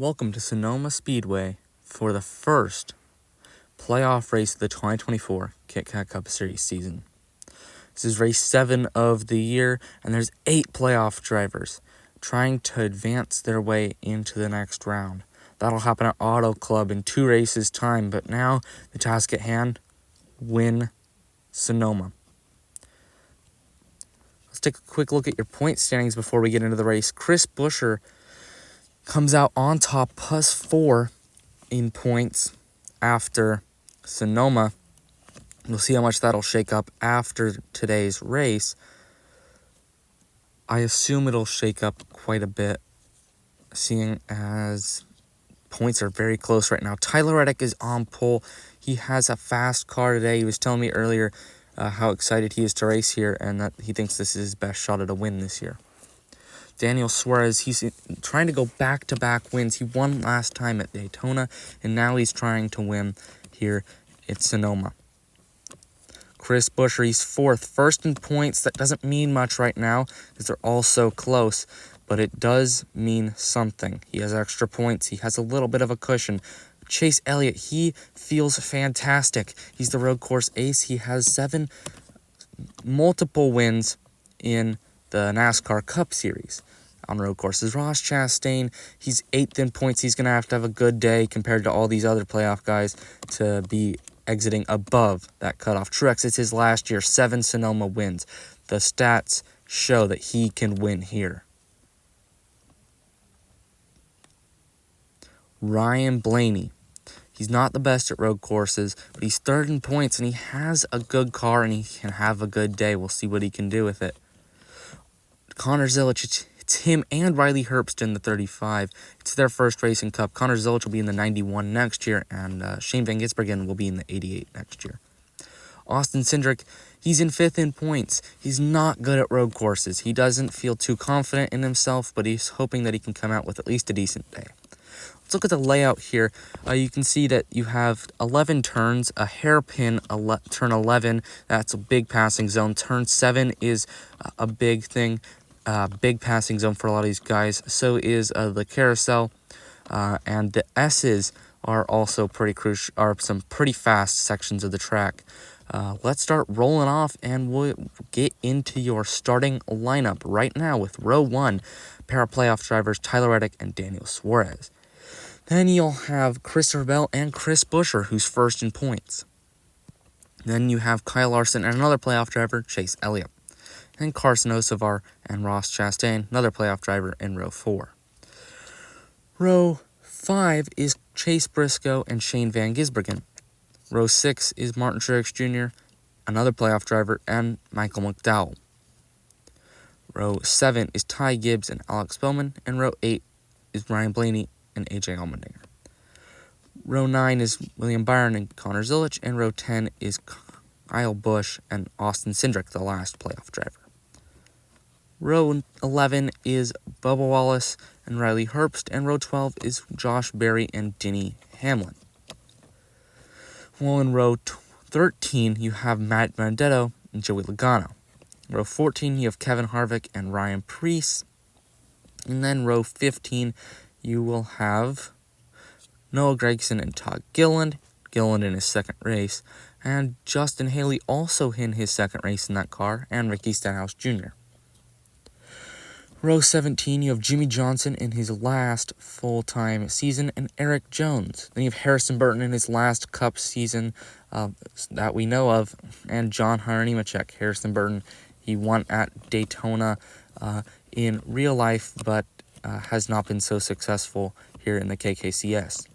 Welcome to Sonoma Speedway for the first playoff race of the 2024 Kit Kat Cup Series season. This is race 7 of the year, and there's 8 playoff drivers trying to advance their way into the next round. That'll happen at Auto Club in 2 races' time, but now the task at hand, win Sonoma. Let's take a quick look at your point standings before we get into the race. Chris Buescher comes out on top, +4 in points after Sonoma. We'll see how much that'll shake up after today's race. I assume it'll shake up quite a bit, seeing as points are very close right now. Tyler Reddick is on pole. He has a fast car today. He was telling me earlier how excited he is to race here and that he thinks this is his best shot at a win this year. Daniel Suarez, he's trying to go back-to-back wins. He won last time at Daytona, and now he's trying to win here at Sonoma. Chris Buescher, he's first in points. That doesn't mean much right now because they're all so close, but it does mean something. He has extra points. He has a little bit of a cushion. Chase Elliott, he feels fantastic. He's the road course ace. He has 7 multiple wins in the NASCAR Cup Series on road courses. Ross Chastain, he's 8th in points. He's going to have a good day compared to all these other playoff guys to be exiting above that cutoff. Truex, it's his last year, 7 Sonoma wins. The stats show that he can win here. Ryan Blaney, he's not the best at road courses, but he's 3rd in points, and he has a good car, and he can have a good day. We'll see what he can do with it. Connor Zilisch, it's him and Riley Herbst in the 35. It's their first race in Cup. Connor Zilisch will be in the 91 next year, and Shane Van Gisbergen will be in the 88 next year. Austin Cindric, he's in 5th in points. He's not good at road courses. He doesn't feel too confident in himself, but he's hoping that he can come out with at least a decent day. Let's look at the layout here. You can see that you have 11 turns, a hairpin, turn 11. That's a big passing zone. Turn 7 is a big thing. Big passing zone for a lot of these guys. So is the carousel, and the S's are also pretty crucial. Are some pretty fast sections of the track. Let's start rolling off, and we'll get into your starting lineup right now with row 1, pair of playoff drivers Tyler Reddick and Daniel Suarez. Then you'll have Christopher Bell and Chris Buescher, who's 1st in points. Then you have Kyle Larson and another playoff driver, Chase Elliott. And Carson Osavar and Ross Chastain, another playoff driver in row 4. Row 5 is Chase Briscoe and Shane Van Gisbergen. Row 6 is Martin Truex Jr., another playoff driver, and Michael McDowell. Row 7 is Ty Gibbs and Alex Bowman, and row 8 is Ryan Blaney and AJ Allmendinger. Row 9 is William Byron and Connor Zilisch, and row 10 is Kyle Busch and Austin Cindric, the last playoff driver. Row 11 is Bubba Wallace and Riley Herbst, and row 12 is Josh Berry and Denny Hamlin. Well, in row 13, you have Matt Benedetto and Joey Logano. Row 14, you have Kevin Harvick and Ryan Preece. And then row 15, you will have Noah Gragson and Todd Gilliland in his 2nd race, and Justin Haley also in his 2nd race in that car, and Ricky Stenhouse Jr. Row 17, you have Jimmy Johnson in his last full-time season, and Eric Jones. Then you have Harrison Burton in his last Cup season that we know of, and John Hunter Nemechek. Harrison Burton, he won at Daytona in real life, but has not been so successful here in the KKCS.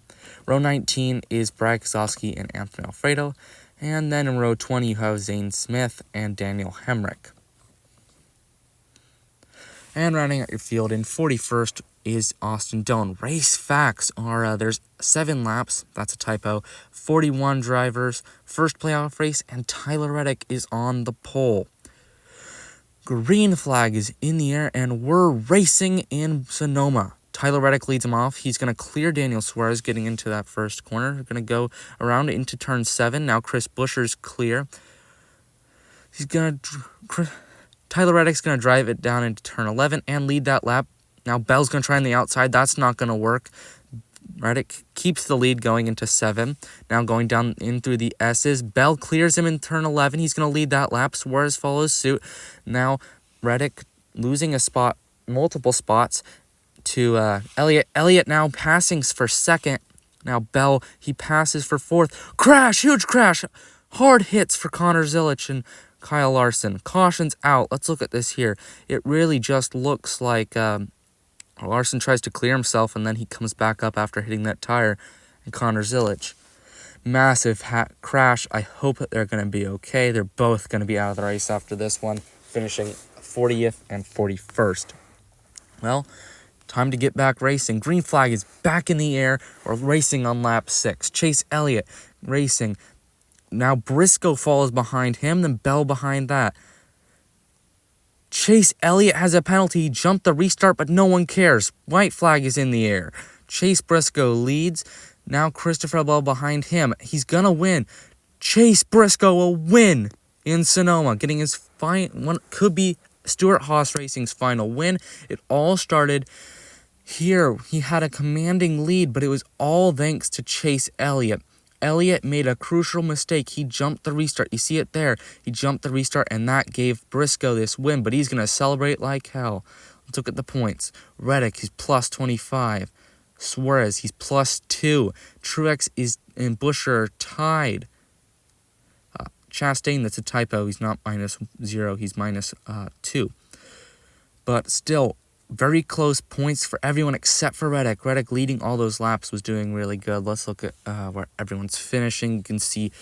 Row 19 is Brad Keselowski and Anthony Alfredo, and then in row 20 you have Zane Smith and Daniel Hemrick. And rounding out your field in 41st is Austin Doan. Race facts are there's 7 laps, that's a typo, 41 drivers, first playoff race, and Tyler Reddick is on the pole. Green flag is in the air, and we're racing in Sonoma. Tyler Reddick leads him off. He's going to clear Daniel Suarez getting into that first corner. They're going to go around into turn 7. Now Chris Buescher's clear. Tyler Reddick's going to drive it down into turn 11 and lead that lap. Now Bell's going to try on the outside. That's not going to work. Reddick keeps the lead going into 7. Now going down in through the S's. Bell clears him in turn 11. He's going to lead that lap. Suarez follows suit. Now Reddick losing a spot, multiple spots to Elliott. Elliott now passing for 2nd. Now Bell, he passes for 4th. Crash! Huge crash! Hard hits for Connor Zilic and Kyle Larson. Caution's out. Let's look at this here. It really just looks like Larson tries to clear himself, and then he comes back up after hitting that tire. And Connor Zilic, massive crash. I hope that they're going to be okay. They're both going to be out of the race after this one, finishing 40th and 41st. Well, time to get back racing. Green flag is back in the air. We're racing on lap 6. Chase Elliott racing. Now Briscoe follows behind him, then Bell behind that. Chase Elliott has a penalty. He jumped the restart, but no one cares. White flag is in the air. Chase Briscoe leads. Now Christopher Bell behind him. He's going to win. Chase Briscoe will win in Sonoma, getting his one could be Stuart Haas Racing's final win. It all started here. He had a commanding lead, but it was all thanks to Chase Elliott. Elliott made a crucial mistake. He jumped the restart. You see it there. He jumped the restart, and that gave Briscoe this win, but he's going to celebrate like hell. Let's look at the points. Reddick, he's plus 25. Suarez, he's plus 2. Truex and Buescher are tied. Chastain, that's a typo. He's not minus 0. He's minus 2. But still, very close points for everyone except for Reddick. Reddick leading all those laps was doing really good. Let's look at where everyone's finishing. You can see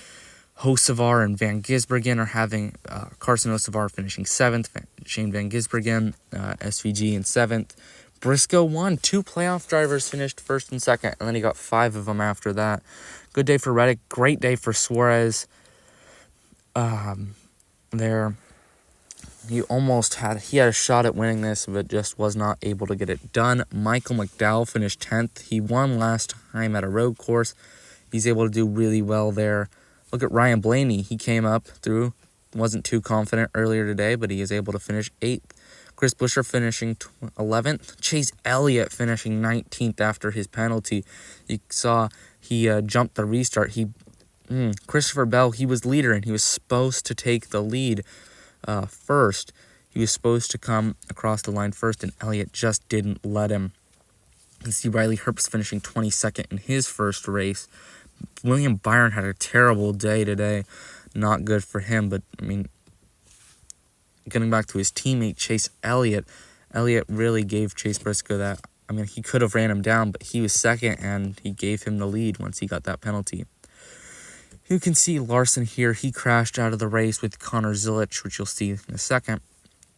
Hocevar and Van Gisbergen are having Carson Hocevar finishing 7th. Shane Van Gisbergen, SVG in 7th. Briscoe won. 2 playoff drivers finished 1st and 2nd, and then he got 5 of them after that. Good day for Reddick. Great day for Suarez. There. He had a shot at winning this, but just was not able to get it done. Michael McDowell finished 10th. He won last time at a road course. He's able to do really well there. Look at Ryan Blaney. He came up through, wasn't too confident earlier today, but he is able to finish 8th. Chris Buescher finishing 11th. Chase Elliott finishing 19th after his penalty. You saw he jumped the restart. Christopher Bell, he was leader, and he was supposed to take the lead first. He was supposed to come across the line first, and Elliott just didn't let him. You can see Riley Herbst finishing 22nd in his first race. William Byron had a terrible day today. Not good for him, but, I mean, getting back to his teammate, Chase Elliott, Elliott really gave Chase Briscoe that. I mean, he could have ran him down, but he was 2nd, and he gave him the lead once he got that penalty. You can see Larson here. He crashed out of the race with Connor Zilic, which you'll see in a second.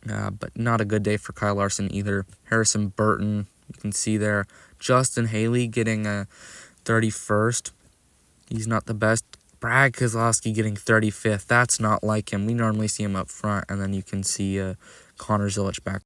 But not a good day for Kyle Larson either. Harrison Burton, you can see there. Justin Haley getting a 31st. He's not the best. Brad Keselowski getting 35th. That's not like him. We normally see him up front, and then you can see Connor Zilic back